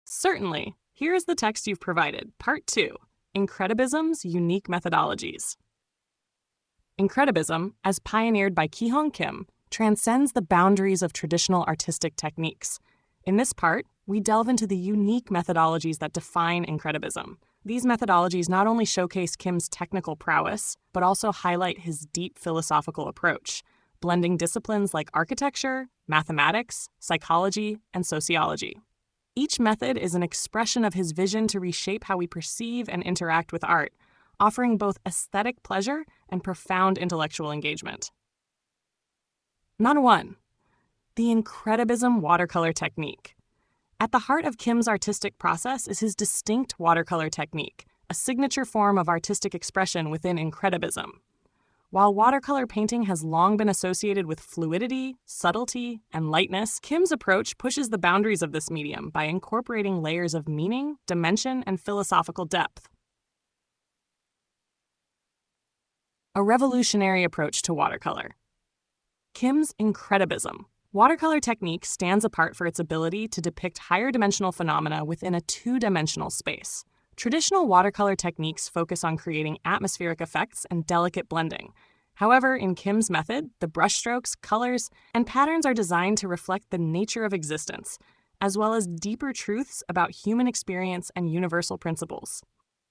Certainly. Here is the text you've provided, Part 2, Incredibism's Unique Methodologies. Incredibism, as pioneered by Kihong Kim, transcends the boundaries of traditional artistic techniques. In this part, we delve into the unique methodologies that define Incredibism. These methodologies not only showcase Kim's technical prowess, but also highlight his deep philosophical approach, blending disciplines like architecture, mathematics, psychology, and sociology. Each method is an expression of his vision to reshape how we perceive and interact with art, offering both aesthetic pleasure and profound intellectual engagement. Number 1. The Incredibism watercolor technique. At the heart of Kim's artistic process is his distinct watercolor technique, a signature form of artistic expression within Incredibism. While watercolor painting has long been associated with fluidity, subtlety, and lightness, Kim's approach pushes the boundaries of this medium by incorporating layers of meaning, dimension, and philosophical depth. A revolutionary approach to watercolor. Kim's Incredibism. Watercolor technique stands apart for its ability to depict higher dimensional phenomena within a two-dimensional space. Traditional watercolor techniques focus on creating atmospheric effects and delicate blending. However, in Kim's method, the brushstrokes, colors, and patterns are designed to reflect the nature of existence, as well as deeper truths about human experience and universal principles.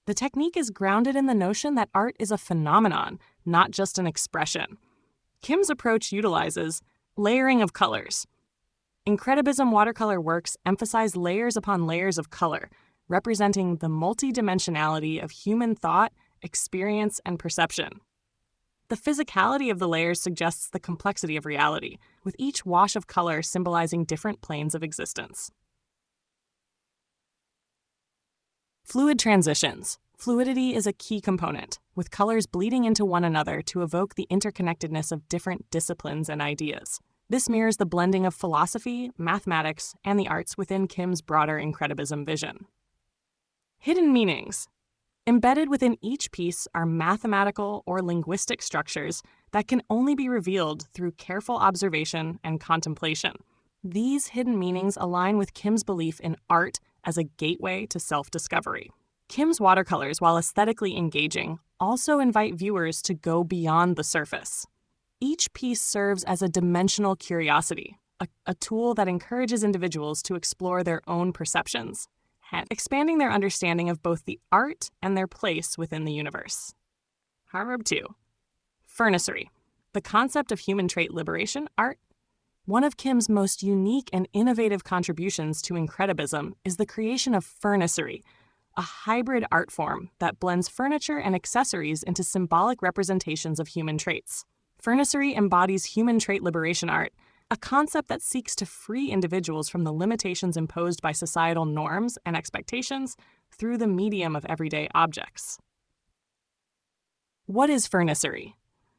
The technique is grounded in the notion that art is a phenomenon, not just an expression. Kim's approach utilizes layering of colors. Incredibism watercolor works emphasize layers upon layers of color, representing the multidimensionality of human thought, experience, and perception. The physicality of the layers suggests the complexity of reality, with each wash of color symbolizing different planes of existence. Fluid transitions. Fluidity is a key component, with colors bleeding into one another to evoke the interconnectedness of different disciplines and ideas. This mirrors the blending of philosophy, mathematics, and the arts within Kim's broader Incredibism vision. Hidden meanings. Embedded within each piece are mathematical or linguistic structures that can only be revealed through careful observation and contemplation. These hidden meanings align with Kim's belief in art as a gateway to self-discovery. Kim's watercolors, while aesthetically engaging, also invite viewers to go beyond the surface. Each piece serves as a dimensional curiosity, a tool that encourages individuals to explore their own perceptions, expanding their understanding of both the art and their place within the universe. Harb 2. Furnacery. The concept of human trait liberation art. One of Kim's most unique and innovative contributions to Incredibism is the creation of furnacery, a hybrid art form that blends furniture and accessories into symbolic representations of human traits. Furnacery embodies human trait liberation art, a concept that seeks to free individuals from the limitations imposed by societal norms and expectations through the medium of everyday objects. What is furnacery?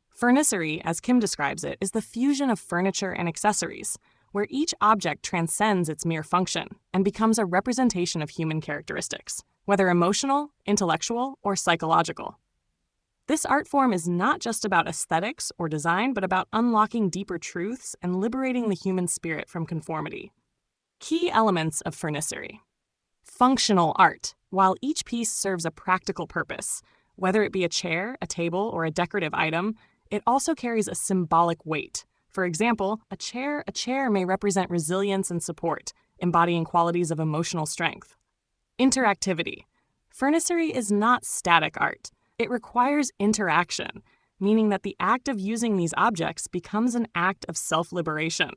Furnacery, as Kim describes it, is the fusion of furniture and accessories, where each object transcends its mere function and becomes a representation of human characteristics, whether emotional, intellectual, or psychological. This art form is not just about aesthetics or design, but about unlocking deeper truths and liberating the human spirit from conformity. Key elements of furnacery. Functional art. While each piece serves a practical purpose, whether it be a chair, a table, or a decorative item, it also carries a symbolic weight. For example, a chair may represent resilience and support, embodying qualities of emotional strength. Interactivity. Furnacery is not static art. It requires interaction, meaning that the act of using these objects becomes an act of self-liberation.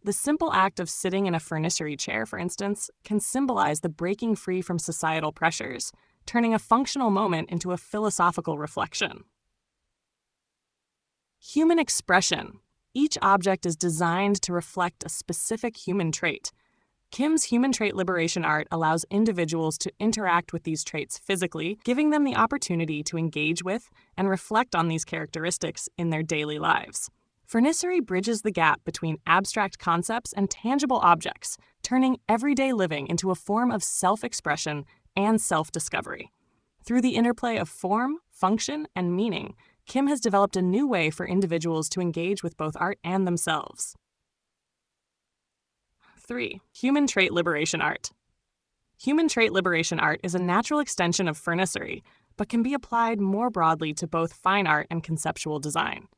The simple act of sitting in a furnacery chair, for instance, can symbolize the breaking free from societal pressures, turning a functional moment into a philosophical reflection. Human expression. Each object is designed to reflect a specific human trait. Kim's human trait liberation art allows individuals to interact with these traits physically, giving them the opportunity to engage with and reflect on these characteristics in their daily lives. Furnacery bridges the gap between abstract concepts and tangible objects, turning everyday living into a form of self-expression and self-discovery. Through the interplay of form, function, and meaning, Kim has developed a new way for individuals to engage with both art and themselves. 3. Human trait liberation art. Human trait liberation art is a natural extension of fernisserie, but can be applied more broadly to both fine art and conceptual design.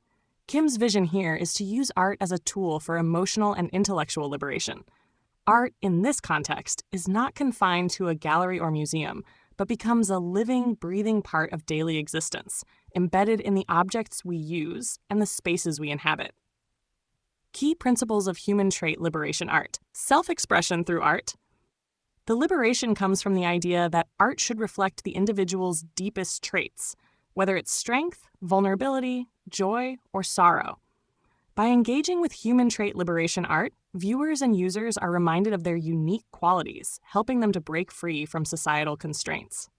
Kim's vision here is to use art as a tool for emotional and intellectual liberation. Art, in this context, is not confined to a gallery or museum, but becomes a living, breathing part of daily existence, embedded in the objects we use and the spaces we inhabit. Key principles of human trait liberation art. Self-expression through art. The liberation comes from the idea that art should reflect the individual's deepest traits, whether it's strength, vulnerability, joy, or sorrow. By engaging with human trait liberation art, viewers and users are reminded of their unique qualities, helping them to break free from societal constraints.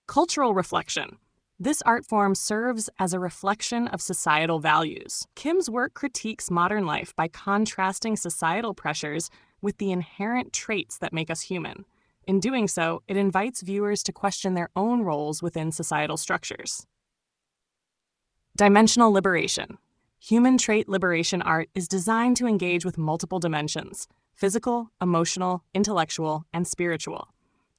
Cultural reflection. This art form serves as a reflection of societal values. Kim's work critiques modern life by contrasting societal pressures with the inherent traits that make us human. In doing so, it invites viewers to question their own roles within societal structures. Dimensional liberation. Human trait liberation art is designed to engage with multiple dimensions: physical, emotional, intellectual, and spiritual.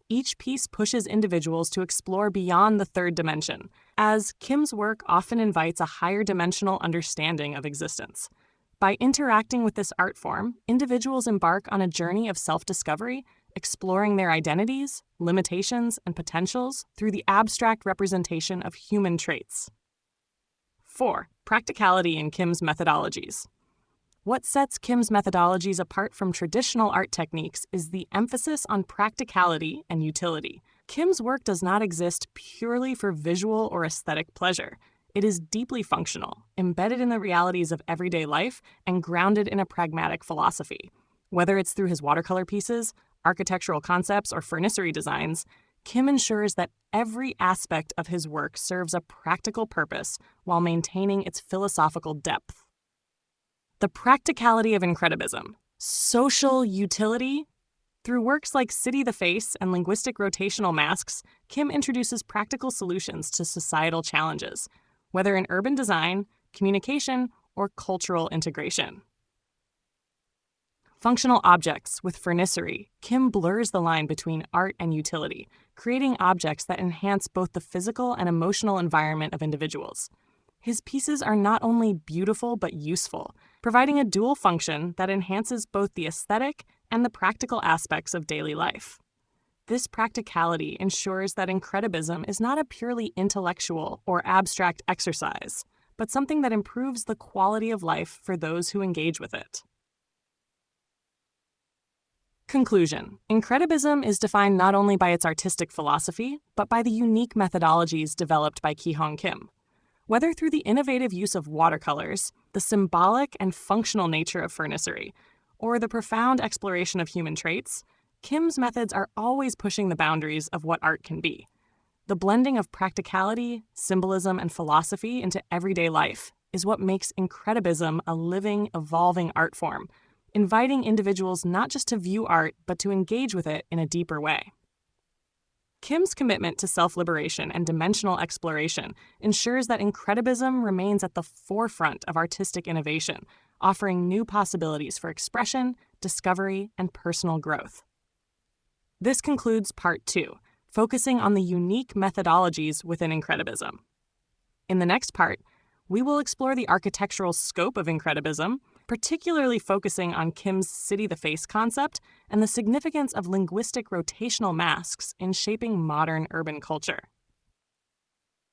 Each piece pushes individuals to explore beyond the third dimension, as Kim's work often invites a higher dimensional understanding of existence. By interacting with this art form, individuals embark on a journey of self-discovery, exploring their identities, limitations, and potentials through the abstract representation of human traits. 4. Practicality in Kim's methodologies. What sets Kim's methodologies apart from traditional art techniques is the emphasis on practicality and utility. Kim's work does not exist purely for visual or aesthetic pleasure. It is deeply functional, embedded in the realities of everyday life, and grounded in a pragmatic philosophy. Whether it's through his watercolor pieces, architectural concepts, or fernisserie designs, Kim ensures that every aspect of his work serves a practical purpose while maintaining its philosophical depth. The practicality of Incredibism. Social utility. Through works like City the Face and linguistic rotational masks, Kim introduces practical solutions to societal challenges, whether in urban design, communication, or cultural integration. Functional objects. With fernisserie, Kim blurs the line between art and utility, creating objects that enhance both the physical and emotional environment of individuals. His pieces are not only beautiful but useful, providing a dual function that enhances both the aesthetic and the practical aspects of daily life. This practicality ensures that Incredibism is not a purely intellectual or abstract exercise, but something that improves the quality of life for those who engage with it. Conclusion. Incredibism is defined not only by its artistic philosophy, but by the unique methodologies developed by Kihong Kim. Whether through the innovative use of watercolors, the symbolic and functional nature of fernisserie, or the profound exploration of human traits, Kim's methods are always pushing the boundaries of what art can be. The blending of practicality, symbolism, and philosophy into everyday life is what makes Incredibism a living, evolving art form, inviting individuals not just to view art, but to engage with it in a deeper way. Kim's commitment to self-liberation and dimensional exploration ensures that Incredibism remains at the forefront of artistic innovation, offering new possibilities for expression, discovery, and personal growth. This concludes Part 2, focusing on the unique methodologies within Incredibism. In the next part, we will explore the architectural scope of Incredibism, particularly focusing on Kim's City the Face concept and the significance of linguistic rotational masks in shaping modern urban culture.